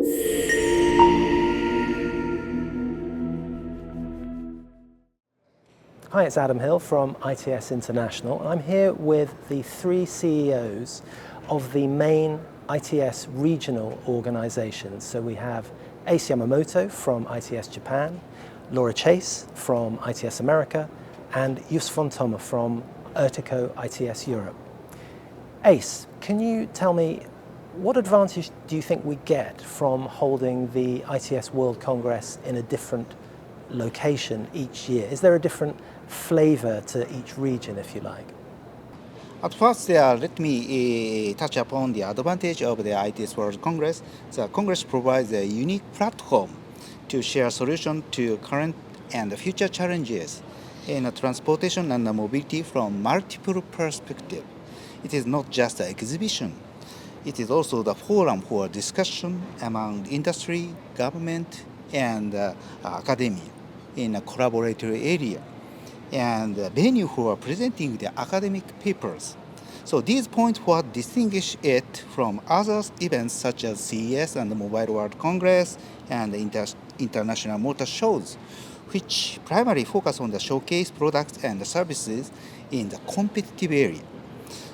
Hi, it's Adam Hill from ITS International. I'm here with the three CEOs of the main ITS regional organizations. So we have Ace Yamamoto from ITS Japan, Laura Chase from ITS America, and Jus von Thoma from Ertico ITS Europe. Ace, can you tell me what advantage do you think we get from holding the ITS World Congress in a different location each year? Is there a different flavor to each region, if you like? At first, let me touch upon the advantage of the ITS World Congress. The Congress provides a unique platform to share solutions to current and future challenges in transportation and mobility from multiple perspectives. It is not just an exhibition. It is also the forum for discussion among industry, government, and academia in a collaboratory area, and the venue for presenting the academic papers. So these points what distinguish it from other events such as CES and the Mobile World Congress and the international motor shows, which primarily focus on the showcase products and services in the competitive area.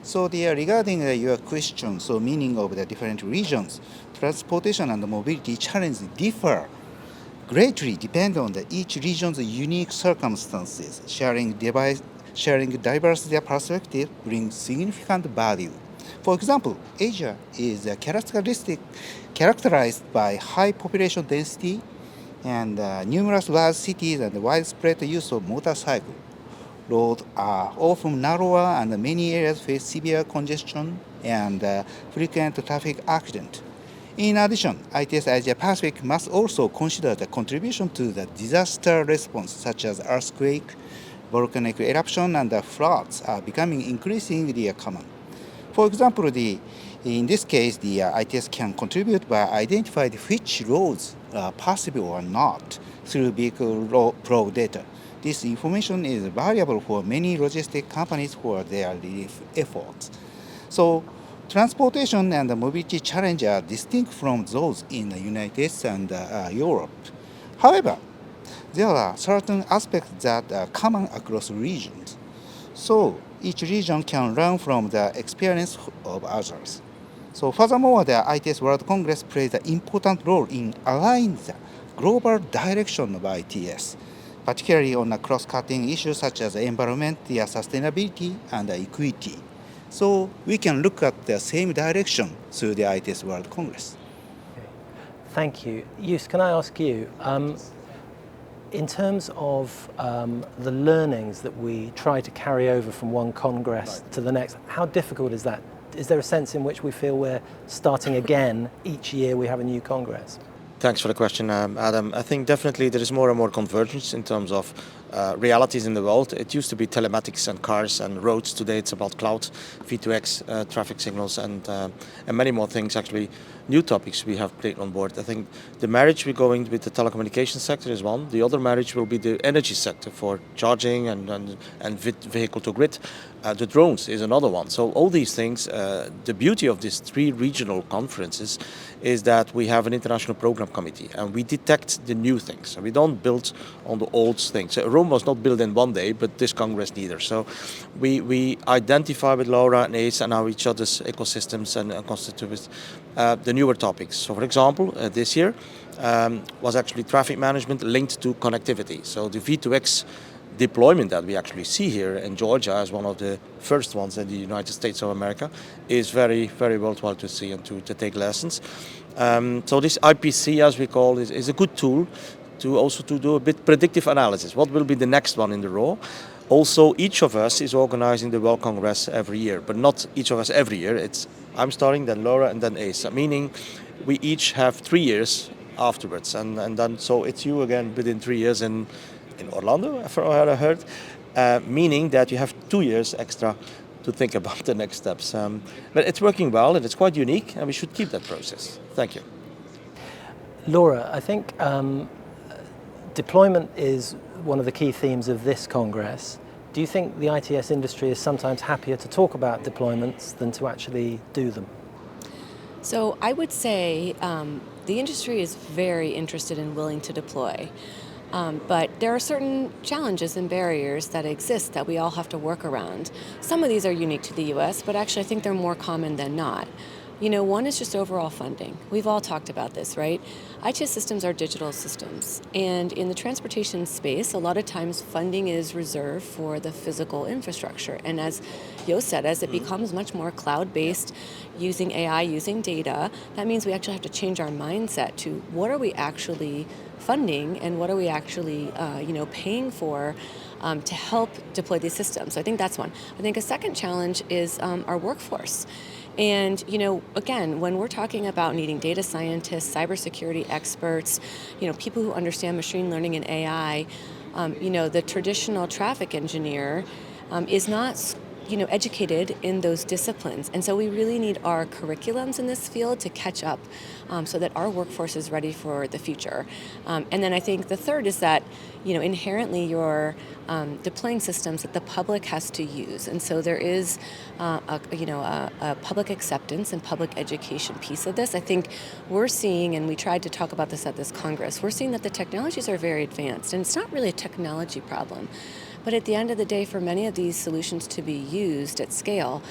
So regarding your question, so meaning of the different regions, transportation and mobility challenges differ greatly depend on each region's unique circumstances. Sharing diverse perspectives brings significant value. For example, Asia is characterized by high population density and numerous large cities and widespread use of motorcycle. Roads are often narrower and many areas face severe congestion and frequent traffic accidents. In addition, ITS Asia Pacific must also consider the contribution to the disaster response, such as earthquake, volcanic eruption, and floods are becoming increasingly common. For example, in this case, the ITS can contribute by identifying which roads are possible or not through vehicle flow data. This information is valuable for many logistic companies for their relief efforts. So, transportation and mobility challenges are distinct from those in the United States and Europe. However, there are certain aspects that are common across regions. So each region can learn from the experience of others. So furthermore, the ITS World Congress plays an important role in aligning the global direction of ITS, particularly on cross-cutting issues such as environment, sustainability, and equity. So we can look at the same direction through the ITS World Congress. Okay. Thank you. Jus, can I ask you, in terms of the learnings that we try to carry over from one Congress to the next, how difficult is that? Is there a sense in which we feel we're starting again each year we have a new Congress? Thanks for the question, Adam. I think definitely there is more and more convergence in terms of realities in the world. It used to be telematics and cars and roads. Today it's about cloud, V2X, traffic signals, and many more things. Actually, new topics we have played on board. I think the marriage we're going with the telecommunications sector is one. The other marriage will be the energy sector for charging and vehicle to grid. The drones is another one. So all these things, the beauty of these three regional conferences is that we have an international program committee and we detect the new things. We don't build on the old things. Rome was not built in one day, but this Congress neither. So we identify with Laura and Ace and how each other's ecosystems and constitute the newer topics. So for example, this year was actually traffic management linked to connectivity. So the V2X deployment that we actually see here in Georgia as one of the first ones in the United States of America is very, very worthwhile to see and to take lessons. So this IPC, as we call it, is a good tool to also to do a bit predictive analysis. What will be the next one in the row? Also, each of us is organizing the World Congress every year, but not each of us every year. It's I'm starting, then Laura, and then Ace. Meaning, we each have 3 years afterwards, and then so it's you again within 3 years in Orlando, from what I heard, meaning that you have 2 years extra to think about the next steps. But it's working well and it's quite unique and we should keep that process. Thank you. Laura, I think deployment is one of the key themes of this Congress. Do you think the ITS industry is sometimes happier to talk about deployments than to actually do them? So I would say the industry is very interested and willing to deploy. But there are certain challenges and barriers that exist that we all have to work around. Some of these are unique to the US, but actually I think they're more common than not. One is just overall funding. We've all talked about this, right? IT systems are digital systems. And in the transportation space, a lot of times funding is reserved for the physical infrastructure. And as Yo said, as it becomes much more cloud-based, using AI, using data, that means we actually have to change our mindset to what are we actually funding and what are we actually paying for to help deploy these systems. So I think that's one. I think a second challenge is our workforce. And, again, when we're talking about needing data scientists, cybersecurity experts, people who understand machine learning and AI, the traditional traffic engineer is not educated in those disciplines. And so we really need our curriculums in this field to catch up so that our workforce is ready for the future. And then I think the third is that, inherently you're deploying systems that the public has to use. And so there is a public acceptance and public education piece of this. I think we're seeing, and we tried to talk about this at this Congress, we're seeing that the technologies are very advanced. And it's not really a technology problem. But at the end of the day, for many of these solutions to be used at scale,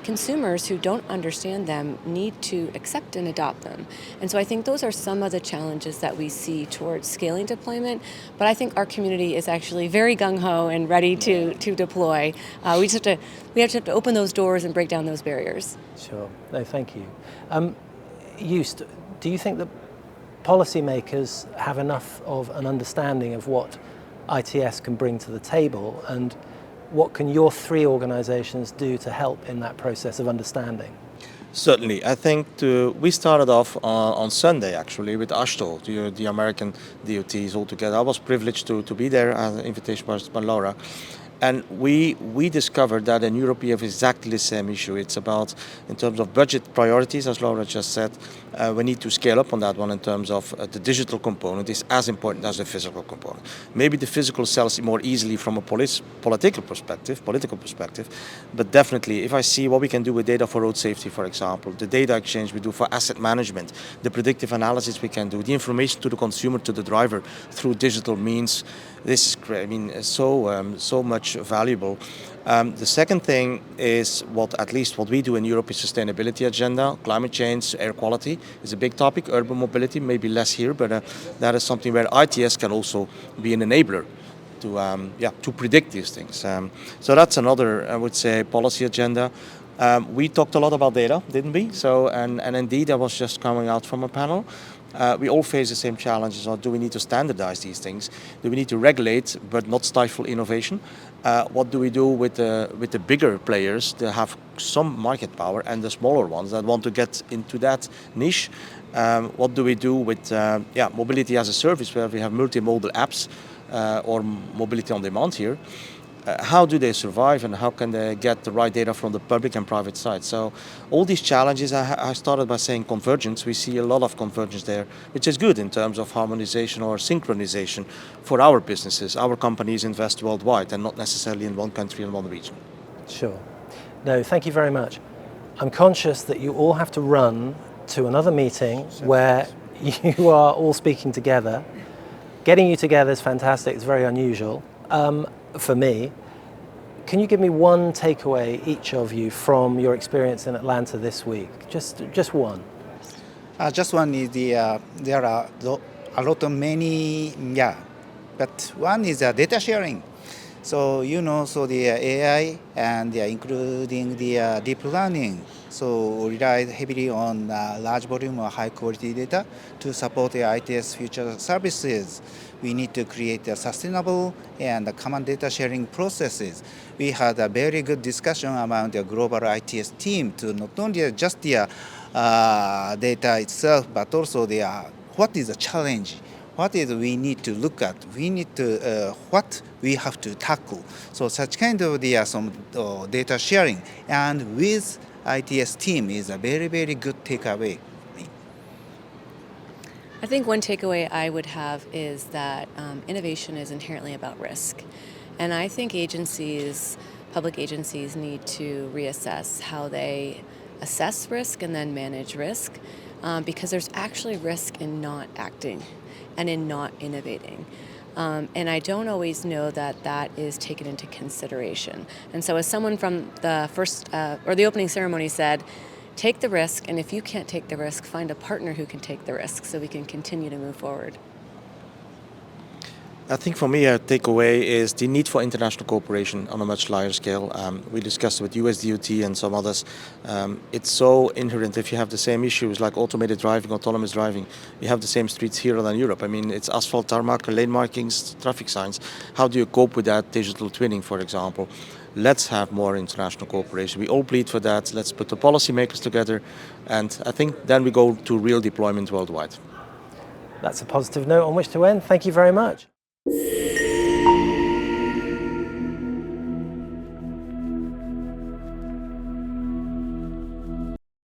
consumers who don't understand them need to accept and adopt them. And so I think those are some of the challenges that we see towards scaling deployment. But I think our community is actually very gung-ho and ready to deploy. We have to open those doors and break down those barriers. Sure. No, thank you. Joost, do you think that policymakers have enough of an understanding of what ITS can bring to the table, and what can your three organizations do to help in that process of understanding? Certainly. I think we started off on Sunday actually with AASHTO, the American DOTs all together. I was privileged to be there as an invitation by Laura. And we discovered that in Europe we have exactly the same issue. It's about, in terms of budget priorities, as Laura just said, we need to scale up on that one in terms of the digital component is as important as the physical component. Maybe the physical sells more easily from a political perspective, but definitely if I see what we can do with data for road safety, for example, the data exchange we do for asset management, the predictive analysis we can do, the information to the consumer, to the driver through digital means, this is great. I mean, so much valuable. The second thing is at least what we do in Europe is sustainability agenda, climate change, air quality is a big topic, urban mobility, maybe less here, but that is something where ITS can also be an enabler to predict these things. So that's another, I would say, policy agenda. We talked a lot about data, didn't we? So, and indeed, I was just coming out from a panel. We all face the same challenges. Or do we need to standardize these things? Do we need to regulate but not stifle innovation? What do we do with the bigger players that have some market power and the smaller ones that want to get into that niche? What do we do with mobility as a service, where we have multimodal apps or mobility on demand here? How do they survive, and how can they get the right data from the public and private side? So all these challenges, I started by saying convergence. We see a lot of convergence there, which is good in terms of harmonization or synchronization for our businesses. Our companies invest worldwide and not necessarily in one country and one region. Sure. No, thank you very much. I'm conscious that you all have to run to another meeting where you are all speaking together. Getting you together is fantastic. It's very unusual. For me, can you give me one takeaway, each of you, from your experience in Atlanta this week? Just one. Just one is there are a lot of many, but one is data sharing. So so the AI and including the deep learning, so rely heavily on large volume or high quality data to support the ITS future services. We need to create a sustainable and common data sharing processes. We had a very good discussion among the global ITS team to not only just the data itself, but also what is the challenge. What is we need to look at? We need to what we have to tackle. So such kind of some data sharing and with ITS team is a very, very good takeaway. I think one takeaway I would have is that innovation is inherently about risk. And I think public agencies need to reassess how they assess risk and then manage risk. because there's actually risk in not acting and in not innovating. And I don't always know that that is taken into consideration. And so as someone from the first, or the opening ceremony said, take the risk, and if you can't take the risk, find a partner who can take the risk so we can continue to move forward. I think for me a takeaway is the need for international cooperation on a much larger scale. We discussed with US DOT and some others. It's so inherent if you have the same issues like automated driving, autonomous driving. You have the same streets here than Europe. I mean, it's asphalt, tarmac, lane markings, traffic signs. How do you cope with that? Digital twinning, for example. Let's have more international cooperation. We all plead for that. Let's put the policymakers together. And I think then we go to real deployment worldwide. That's a positive note on which to end. Thank you very much.